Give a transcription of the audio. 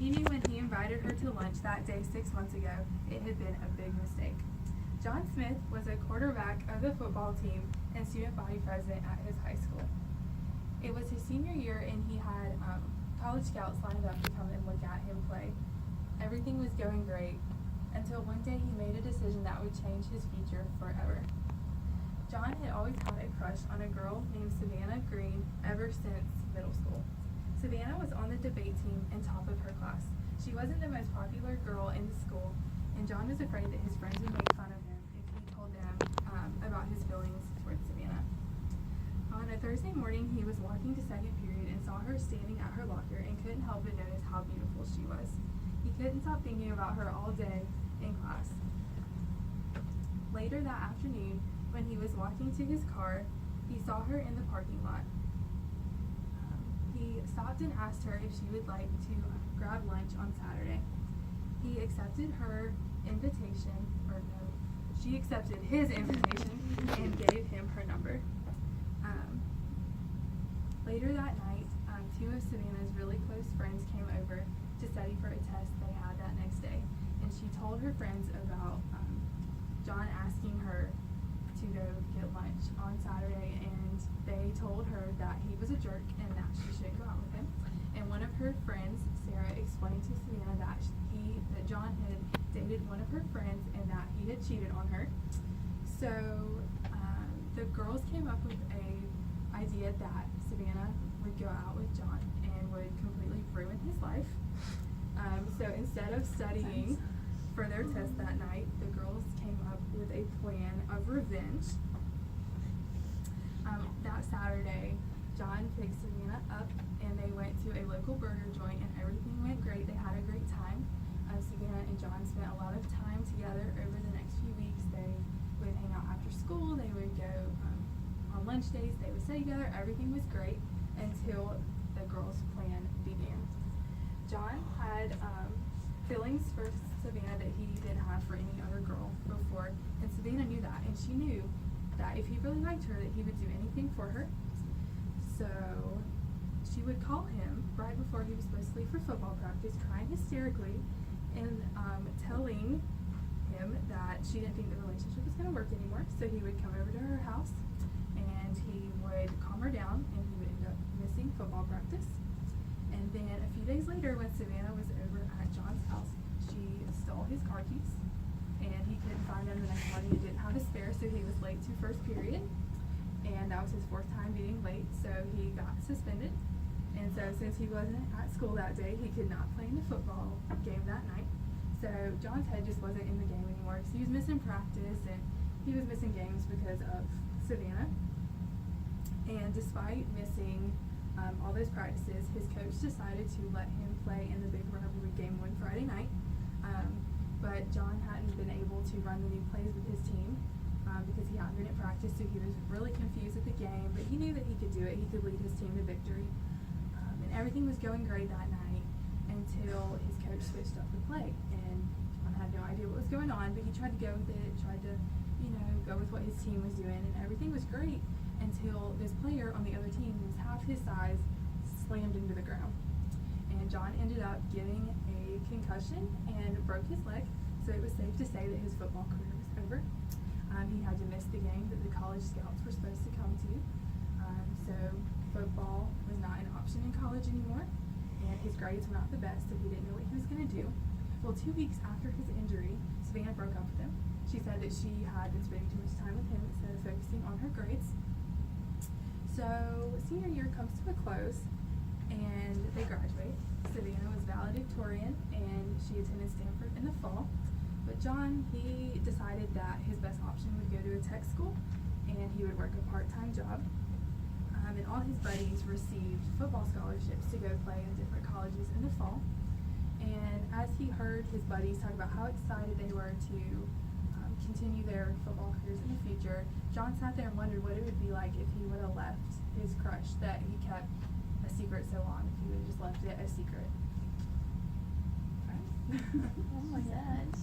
He knew when he invited her to lunch that day 6 months ago, it had been a big mistake. John Smith was a quarterback of the football team and student body president at his high school. It was his senior year and he had college scouts lined up to come and look at him play. Everything was going great until one day he made a decision that would change his future forever. John had always had a crush on a girl named Savannah Green ever since middle school. Savannah was on the debate team and top of her class. She wasn't the most popular girl in the school, and John was afraid that his friends would make fun of him if he told them about his feelings towards Savannah. On a Thursday morning, he was walking to second period and saw her standing at her locker and couldn't help but notice how beautiful she was. He couldn't stop thinking about her all day in class. Later that afternoon, when he was walking to his car, he saw her in the parking lot. He stopped and asked her if she would like to grab lunch on Saturday. He accepted her invitation, or no, she accepted his invitation and gave him her number. Later that night, two of Savannah's really close friends came over to study for a test they had that next day, and she told her friends about John asking her to go get lunch on Saturday, and they told her that he was a jerk and that she shouldn't go out with him. And one of her friends, Sarah, explained to Savannah that John had dated one of her friends and that he had cheated on her. So the girls came up with a idea that Savannah would go out with John and would completely ruin his life. So instead of studying for their test that night, the girls came up with a plan of revenge. That Saturday, John picked Savannah up and they went to a local burger joint and everything went great. They had a great time. Savannah and John spent a lot of time together over the next few weeks. They would hang out after school. They would go on lunch days. They would stay together. Everything was great until the girls' plan began. John had feelings for Savannah that he didn't have for any other girl before, and Savannah knew that, and she knew that if he really liked her, that he would do anything for her. So she would call him right before he was supposed to leave for football practice, crying hysterically and telling him that she didn't think the relationship was going to work anymore. So he would come over to her house and he would calm her down, and he would end up missing football practice. And then a few days later, when Savannah was over at John's house, she stole his car keys, and he couldn't find them the next morning. He didn't have a spare, so he was late to first period, and that was his fourth time being late, so he got suspended. And so since he wasn't at school that day, he could not play in the football game that night. So John's head just wasn't in the game anymore, because he was missing practice and he was missing games because of Savannah. And despite missing all those practices, his coach decided to let him play in the big rivalry game one Friday night. But John hadn't been able to run the new plays with his team because he hadn't been at practice, so he was really confused at the game, but he knew that he could do it. He could lead his team to victory. And everything was going great that night until his coach switched up the play, and John had no idea what was going on, but he tried to go with it, tried to, go with what his team was doing, and everything was great until this player on the other team, who was half his size, slammed into the ground. And John ended up getting a concussion and broke his leg, so it was safe to say that his football career was over. He had to miss the game that the college scouts were supposed to come to. So football was not an option in college anymore, and his grades were not the best, so he didn't know what he was going to do. Well, 2 weeks after his injury, Savannah broke up with him. She said that she had been spending too much time with him instead of focusing on her grades. So senior year comes to a close, and they graduate. Savannah was valedictorian, and she attended Stanford in the fall. But John, he decided that his best option would go to a tech school, and he would work a part-time job. And all his buddies received football scholarships to go play in different colleges in the fall. And as he heard his buddies talk about how excited they were to continue their football careers in the future, John sat there and wondered what it would be like if he would have left his crush that he kept a secret so long, if he would have just left it a secret. Oh my gosh.